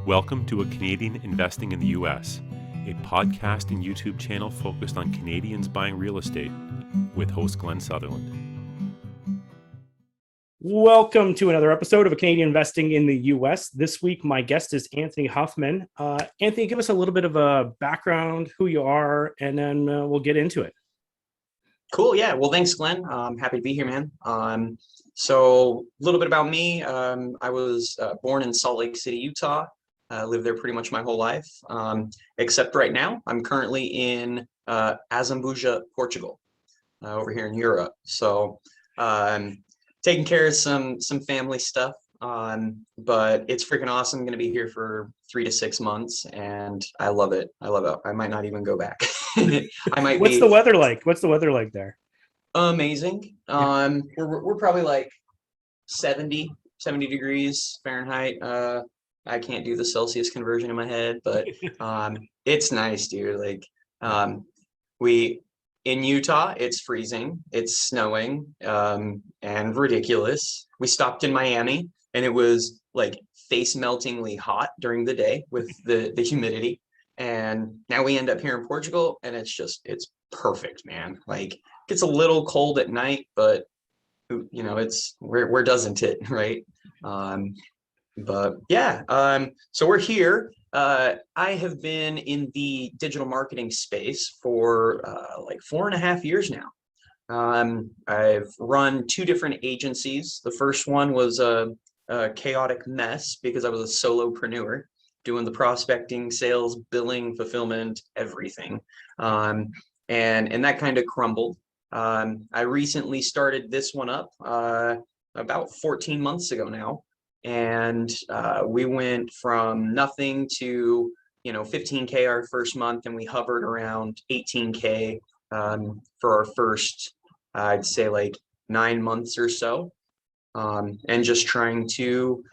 Welcome to A Canadian Investing in the U.S., a podcast and YouTube channel focused on Canadians buying real estate with host Glenn Sutherland. Welcome to another episode of A Canadian Investing in the U.S. This week, my guest is Anthony Huffman. Anthony, give us a little bit of a background, who you are, and then we'll get into it. Cool. Yeah. Well, thanks, Glenn. I'm happy to be here, man. So a little bit about me. I was born in Salt Lake City, Utah. I lived there pretty much my whole life, except right now. I'm currently in Azambuja, Portugal, over here in Europe. So taking care of some family stuff, but it's freaking awesome. I'm going to be here for 3 to 6 months, and I love it. I might not even go back. What's the weather like? What's the weather like there? Amazing. We're probably like 70 degrees Fahrenheit. I can't do the Celsius conversion in my head, but it's nice, dude. Like in Utah, it's freezing, it's snowing, and ridiculous. We stopped in Miami, and it was like face meltingly hot during the day with the humidity. And now we end up here in Portugal, and it's perfect, man. Like, it gets a little cold at night, but it's where doesn't it, right? But yeah, so we're here. I have been in the digital marketing space for like 4.5 years now. I've run 2 different agencies. The first one was a chaotic mess because I was a solopreneur doing the prospecting, sales, billing, fulfillment, everything. And that kind of crumbled. I recently started this one up about 14 months ago now. And we went from nothing to 15K our first month, and we hovered around 18K for our first, I'd say, like 9 months or so, and just trying to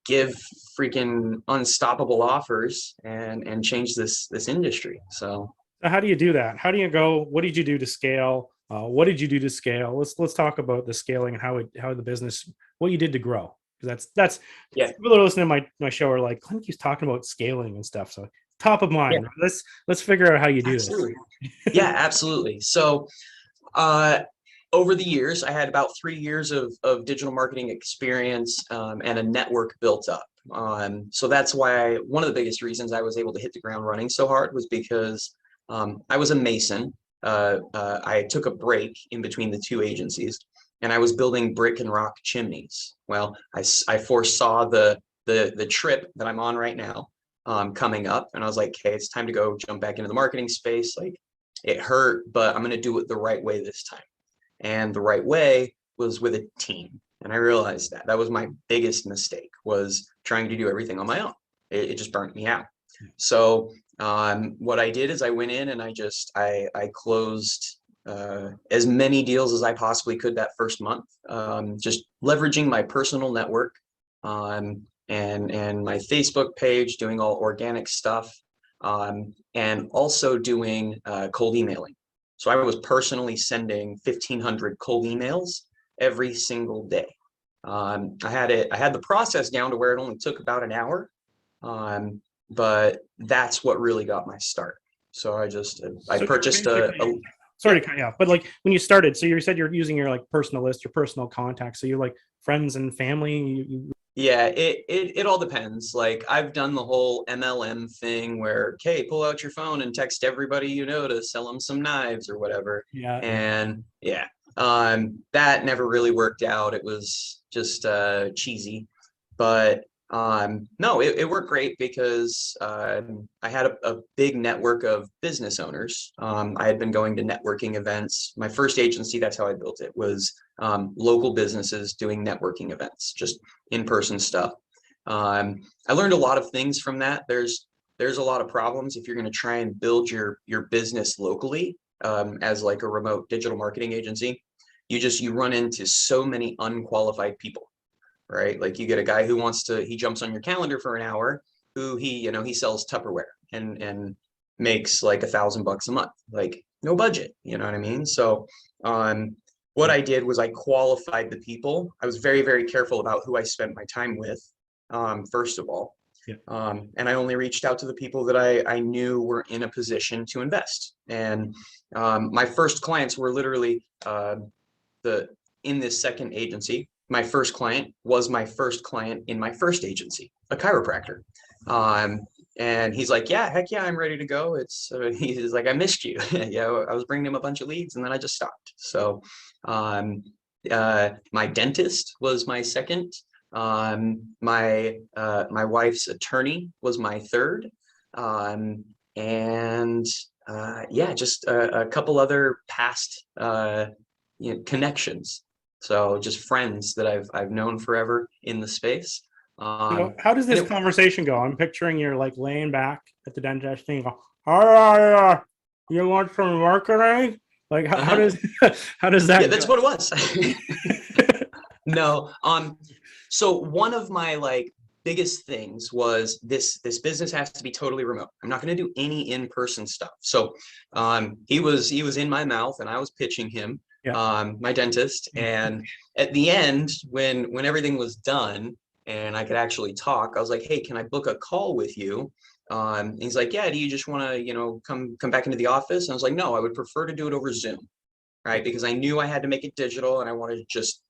give freaking unstoppable offers and change this industry. So how do you do that? How do you go? What did you do to scale? What did you do to scale? Let's talk about the scaling and how the business, what you did to grow. Because that's yeah. People that listen to my show are like, Clint keeps talking about scaling and stuff. So top of mind. Yeah. Let's figure out how you do absolutely. this. Yeah, absolutely. So over the years, I had about 3 years of digital marketing experience and a network built up. So that's why one of the biggest reasons I was able to hit the ground running so hard was because I was a mason. I took a break in between the 2 agencies, and I was building brick and rock chimneys. Well, I foresaw the trip that I'm on right now coming up, and I was like, okay, it's time to go jump back into the marketing space. Like, it hurt, but I'm going to do it the right way this time. And the right way was with a team. And I realized that was my biggest mistake, was trying to do everything on my own. It just burnt me out. So what I did is I went in and I closed as many deals as I possibly could that first month, just leveraging my personal network and my Facebook page, doing all organic stuff, and also doing cold emailing. So I was personally sending 1,500 cold emails every single day. I had the process down to where it only took about an hour. But that's what really got my start. So I purchased sorry to cut you off, but like when you started, so you said you're using your like personal list, your personal contacts. So you're like friends and family. Yeah, it all depends. Like, I've done the whole MLM thing where, okay, pull out your phone and text everybody you know to sell them some knives or whatever. Yeah. And that never really worked out. It was just cheesy, but no, it worked great because I had a big network of business owners. I had been going to networking events. My first agency, that's how I built it, was local businesses doing networking events, just in-person stuff. I learned a lot of things from that. There's a lot of problems if you're going to try and build your business locally as like a remote digital marketing agency. You run into so many unqualified people. Right? Like, you get a guy who he jumps on your calendar for an hour, who he sells Tupperware and makes like $1,000 a month, like no budget, you know what I mean? So what I did was I qualified the people. I was very, very careful about who I spent my time with. first of all. Yeah. And I only reached out to the people that I knew were in a position to invest. And my first clients were literally in this second agency. My first client was my first client in my first agency, a chiropractor. And he's like, yeah, heck yeah, I'm ready to go. He's like, I missed you. Yeah, I was bringing him a bunch of leads and then I just stopped. So my dentist was my second. My wife's attorney was my third. And yeah, just a couple other past connections. So just friends that I've known forever in the space. How does this conversation go? I'm picturing you're like laying back at the dentist thing. You want some marketing? Like how does how does that? Yeah, that's what it was. No. So one of my biggest things was this business has to be totally remote. I'm not going to do any in-person stuff. So he was in my mouth and I was pitching him, my dentist. And at the end, when everything was done and I could actually talk, I was like, hey, can I book a call with you? He's like, yeah, do you just want to, come back into the office? And I was like, no, I would prefer to do it over Zoom, right? Because I knew I had to make it digital and I wanted to just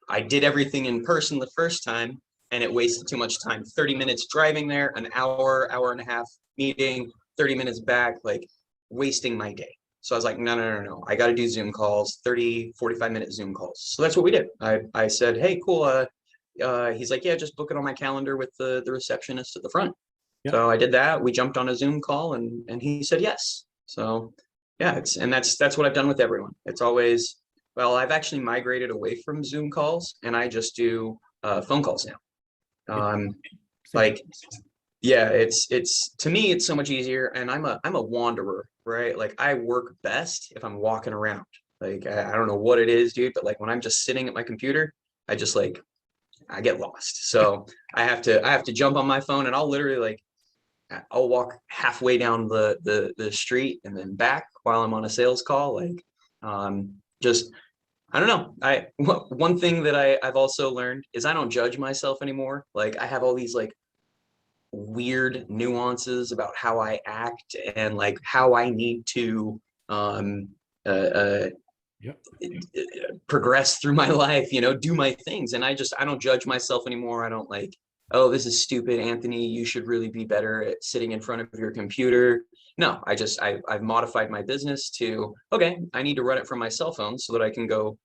I did everything in person the first time and it wasted too much time. 30 minutes driving there, an hour and a half meeting, 30 minutes back, wasting my day. So I was like, no. I got to do Zoom calls, 30, 45-minute Zoom calls. So that's what we did. I said, hey, cool. He's like, yeah, just book it on my calendar with the receptionist at the front. Yeah. So I did that. We jumped on a Zoom call and he said yes. So yeah, that's what I've done with everyone. It's always, well, I've actually migrated away from Zoom calls and I just do phone calls now. Yeah, it's to me, it's so much easier. And I'm a wanderer, right? I work best if I'm walking around. I don't know what it is, dude, but when I'm just sitting at my computer, I just I get lost. So I have to jump on my phone and I'll literally I'll walk halfway down the street and then back while I'm on a sales call. Just, I don't know. One thing that I've also learned is I don't judge myself anymore. I have all these weird nuances about how I act and how I need to progress through my life, do my things. And I don't judge myself anymore. I don't oh, this is stupid, Anthony, you should really be better at sitting in front of your computer. No, I've modified my business to, okay, I need to run it from my cell phone so that I can go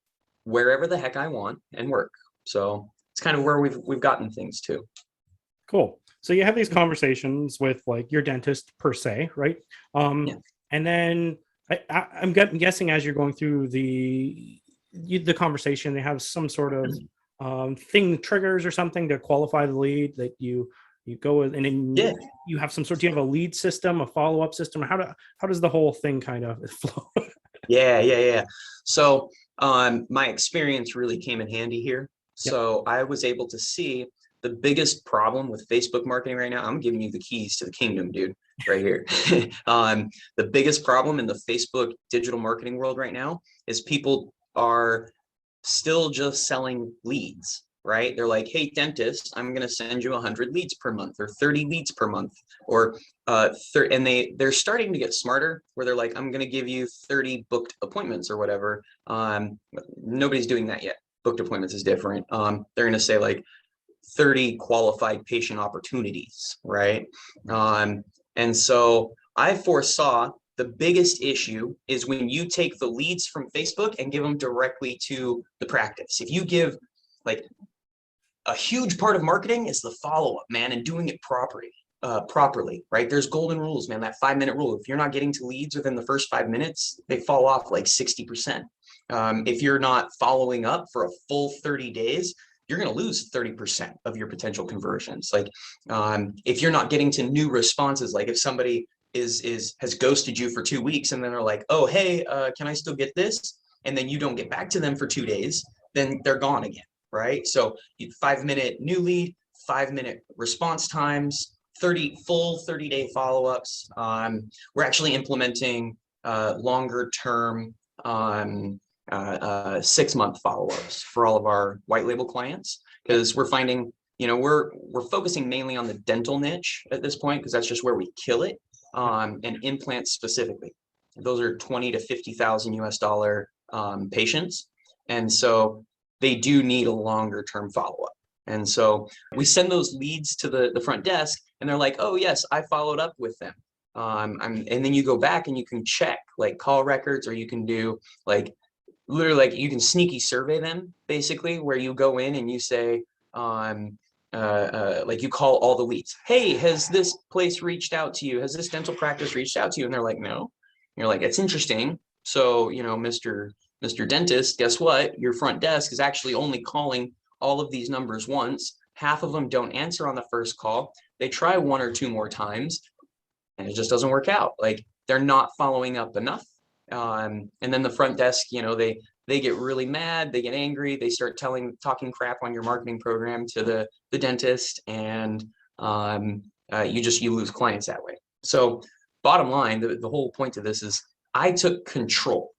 wherever the heck I want and work. So it's kind of where we've gotten things to. Cool. So you have these conversations with your dentist per se, right? And then I'm guessing as you're going through the conversation, they have some sort of thing triggers or something to qualify the lead that you go with, and then you have some sort. Do you have a lead system, a follow-up system? How does the whole thing kind of flow? Yeah. So my experience really came in handy here. So I was able to see the biggest problem with Facebook marketing right now. I'm giving you the keys to the kingdom, dude, right here. The biggest problem in the Facebook digital marketing world right now is people are still just selling leads, right? They're like, hey, dentist, I'm going to send you 100 leads per month or 30 leads per month, or and they're starting to get smarter where they're like, I'm going to give you 30 booked appointments or whatever. Nobody's doing that yet. Booked appointments is different. They're going to say 30 qualified patient opportunities, right? And so I foresaw the biggest issue is when you take the leads from Facebook and give them directly to the practice. If you give a huge part of marketing is the follow-up, man, and doing it properly, right? There's golden rules, man, that 5-minute rule. If you're not getting to leads within the first 5 minutes, they fall off 60%. If you're not following up for a full 30 days, you're going to lose 30% of your potential conversions. If you're not getting to new responses, if somebody has ghosted you for 2 weeks and then they're like, oh, hey, can I still get this? And then you don't get back to them for 2 days, then they're gone again, right? So 5-minute new lead, 5-minute response times, 30-day follow-ups. We're actually implementing longer term 6-month follow-ups for all of our white label clients, because we're finding we're focusing mainly on the dental niche at this point because that's just where we kill it. And implants specifically, those are 20 to 50,000 US dollar patients, and so they do need a longer term follow up. And so we send those leads to the front desk, and they're like, "Oh yes, I followed up with them." And then you go back and you can check like call records, or you can do like literally like you can sneaky survey them basically, where you go in and you say, like you call all the leads. Hey, has this place reached out to you? Has this dental practice reached out to you? And they're like, no. And you're like, it's interesting. So, Mr. Dentist, guess what? Your front desk is actually only calling all of these numbers once. Half of them don't answer on the first call. They try one or two more times and it just doesn't work out. Like they're not following up enough. And then the front desk, they get really mad, they get angry, they start talking crap on your marketing program to the dentist, and you lose clients that way. So bottom line, the whole point of this is I took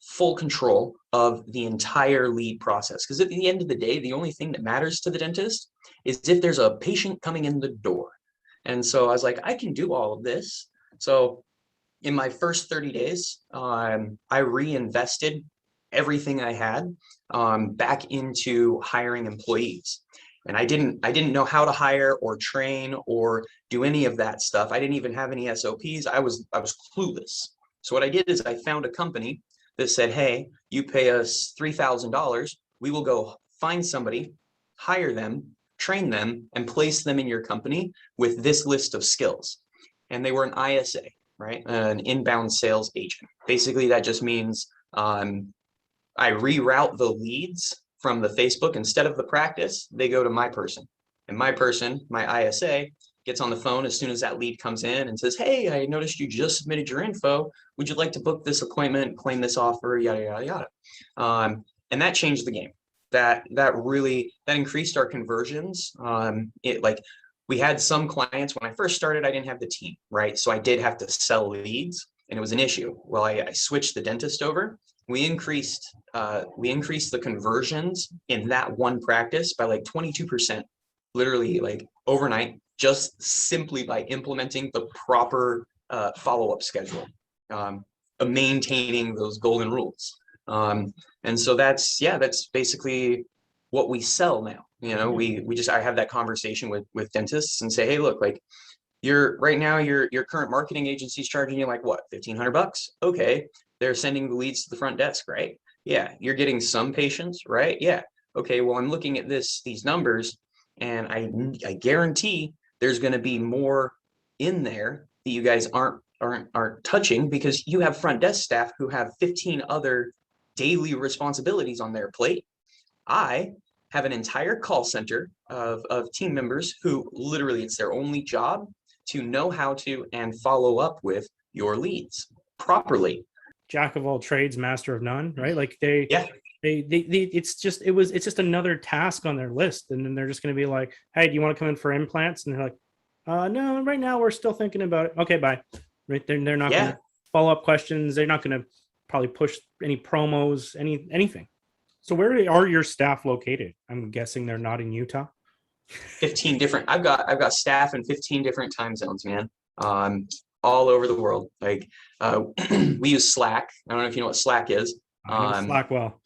full control of the entire lead process. Because at the end of the day, the only thing that matters to the dentist is if there's a patient coming in the door. And so I was like, I can do all of this. So in my first 30 days, I reinvested everything I had back into hiring employees. And I didn't know how to hire or train or do any of that stuff. I didn't even have any SOPs. I was clueless. So what I did is I found a company that said, hey, you pay us $3,000. We will go find somebody, hire them, train them, and place them in your company with this list of skills. And they were an ISA, right? An inbound sales agent. Basically, that just means I reroute the leads from the Facebook. Instead of the practice, they go to my person. And my person, my ISA, gets on the phone as soon as that lead comes in and says, hey, I noticed you just submitted your info. Would you like to book this appointment, claim this offer, yada, yada, yada. And that changed the game. That increased our conversions. We had some clients when I first started, I didn't have the team, right? So I did have to sell leads, and it was an issue. Well, I switched the dentist over. We increased the conversions in that one practice by like 22%, literally like overnight, just simply by implementing the proper follow-up schedule, maintaining those golden rules. And so that's basically what we sell now. I have that conversation with dentists and say, hey, look, like your current marketing agency is charging you like what, $1,500? Okay. They're sending the leads to the front desk, right? Yeah. You're getting some patients, right? Yeah. Okay. Well, I'm looking at these numbers, and I guarantee there's going to be more in there that you guys aren't touching, because you have front desk staff who have 15 other daily responsibilities on their plate. I have an entire call center of team members who literally it's their only job to know how to and follow up with your leads properly. Jack of all trades, master of none, right? Like yeah. It's just another task on their list, and then they're just going to be like, hey, do you want to come in for implants? And they're like, no, right now we're still thinking about it. Okay, bye. Right? They're not going to follow up questions. They're not going to probably push any promos, anything. So where are your staff located? I'm guessing they're not in Utah. 15 different. I've got staff in 15 different time zones, man. All over the world. Like we use Slack. I don't know if you know what Slack is. I know Slack well.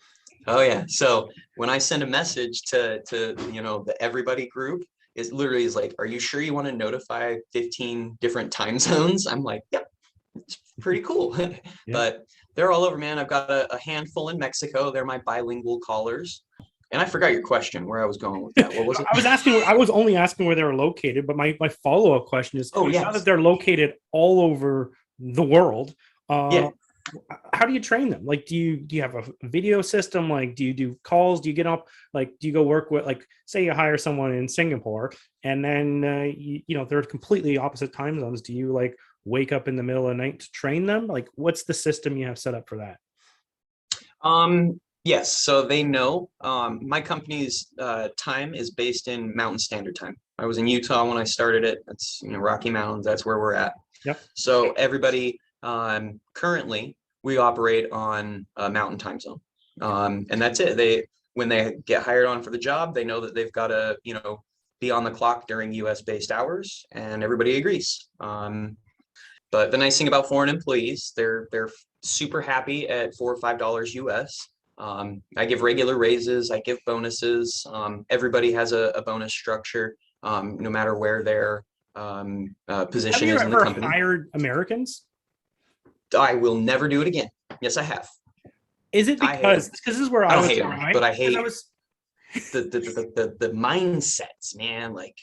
Oh yeah. So when I send a message to the everybody group, it literally is like, are you sure you want to notify 15 different time zones? I'm like, yep, it's pretty cool. Yeah. But they're all over, man. I've got a handful in Mexico. They're my bilingual callers. And I forgot your question, where I was going with that. What was it? I was only asking where they were located, but my follow-up question is, now that they're located all over the world, how do you train them? Like, do you have a video system? Like, do you do calls? Do you get up? Like, do you go work with, like, say you hire someone in Singapore, and then they're completely opposite time zones. Do you like wake up in the middle of the night to train them? Like, what's the system you have set up for that? Yes, so they know. My company's time is based in Mountain Standard Time. I was in Utah when I started it. It's Rocky Mountains. That's where we're at. Yep. So everybody currently we operate on a Mountain Time Zone, and that's it. When they get hired on for the job, they know that they've got to be on the clock during US based hours, and everybody agrees. But the nice thing about foreign employees, they're super happy at $4 or $5 US. I give regular raises, I give bonuses. Everybody has a bonus structure, no matter where their position is in the company. Have you ever hired Americans? I will never do it again. Yes, I have. Is it because this is where I don't was hate them, right? but I hate I was... the mindsets, man. Like,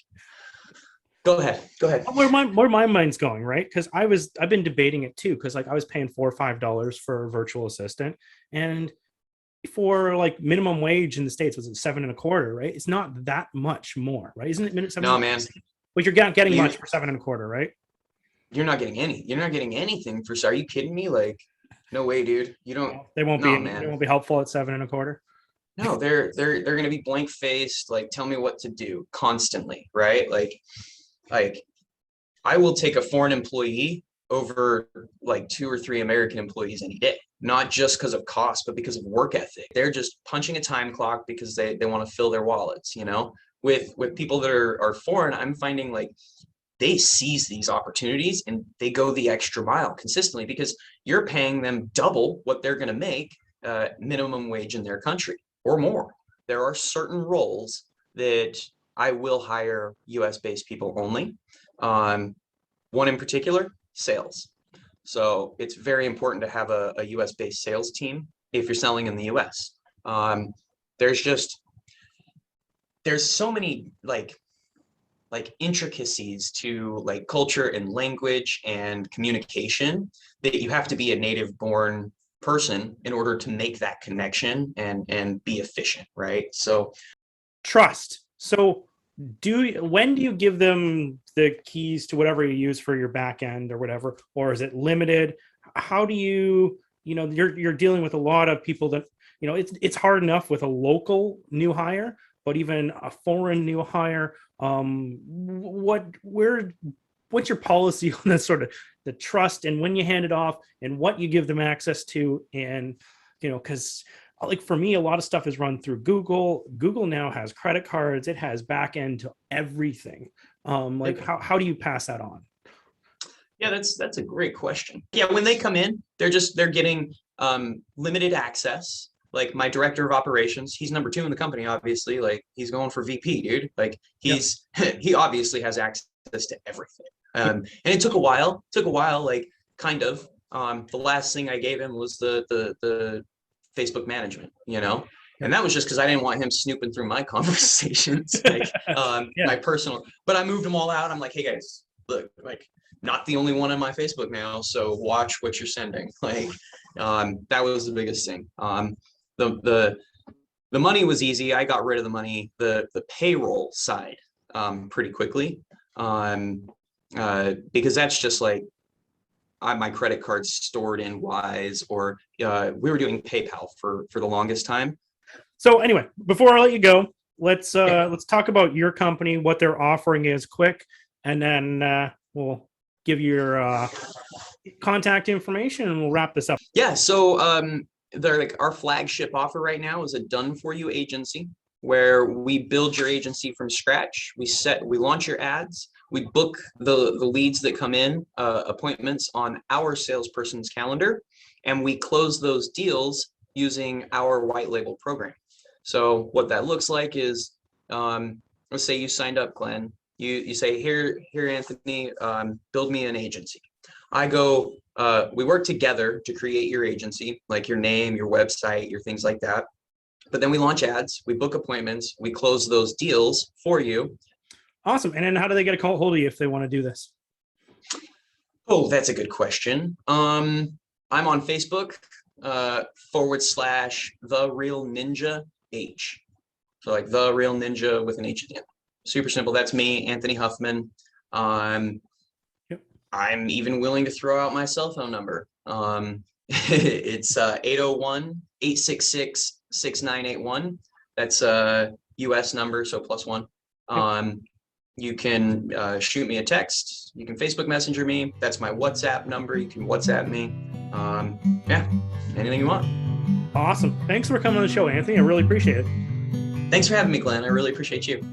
go ahead. Where my mind's going, right? Because I've been debating it too, because like I was paying $4 or $5 for a virtual assistant, and for like minimum wage in the States was at $7.25, right? It's not that much more, right? Isn't it minute seven? No, man. But you're getting much for $7.25, right? You're not getting anything for. Are you kidding me? Like, no way, dude. You don't. They won't be helpful at $7.25. No, they're gonna be blank faced. Like, tell me what to do constantly, right? Like I will take a foreign employee over like 2 or 3 American employees any day, not just because of cost, but because of work ethic. They're just punching a time clock because they want to fill their wallets. With people that are foreign, I'm finding like they seize these opportunities and they go the extra mile consistently because you're paying them double what they're going to make minimum wage in their country or more. There are certain roles that I will hire US based people only. One in particular, sales. So it's very important to have a US based sales team if you're selling in the US. There's so many like intricacies to like culture and language and communication that you have to be a native born person in order to make that connection and be efficient, right? So trust. So when do you give them the keys to whatever you use for your back end or whatever, or is it limited? How do you're dealing with a lot of people that, it's hard enough with a local new hire, but even a foreign new hire, what's your policy on that sort of the trust and when you hand it off and what you give them access to? And, because like for me, a lot of stuff is run through Google. Google now has credit cards. It has back end to everything. How do you pass that on? Yeah, that's a great question. Yeah, when they come in, they're getting limited access. Like my director of operations, he's number 2 in the company, obviously. Like he's going for VP, dude. Like he obviously has access to everything. And it took a while, like kind of. The last thing I gave him was the Facebook management, and that was just because I didn't want him snooping through my conversations, my personal. But I moved them all out. I'm like, hey guys, look, like not the only one on my Facebook now, so watch what you're sending. Like, that was the biggest thing. The money was easy. I got rid of the money. The payroll side pretty quickly, because that's just like my credit card's stored in Wise, or we were doing PayPal for the longest time. So anyway, before I let you go, let's talk about your company, what their offering is, quick, and then we'll give your contact information and we'll wrap this up. Yeah. So they're like our flagship offer right now is a done for you agency where we build your agency from scratch. We launch your ads. We book the leads that come in, appointments on our salesperson's calendar, and we close those deals using our white label program. So what that looks like is, let's say you signed up, Glenn. You say, here, Anthony, build me an agency. I go, we work together to create your agency, like your name, your website, your things like that. But then we launch ads, we book appointments, we close those deals for you. Awesome. And then how do they get a hold of you if they want to do this? Oh, that's a good question. I'm on Facebook, / The Real Ninja H. So like The Real Ninja with an H at the end. Super simple. That's me, Anthony Huffman. I'm even willing to throw out my cell phone number. It's 801-866-6981. That's a US number, so +1. You can shoot me a text. You can Facebook Messenger me. That's my WhatsApp number. You can WhatsApp me. Anything you want. Awesome. Thanks for coming on the show, Anthony. I really appreciate it. Thanks for having me, Glenn. I really appreciate you.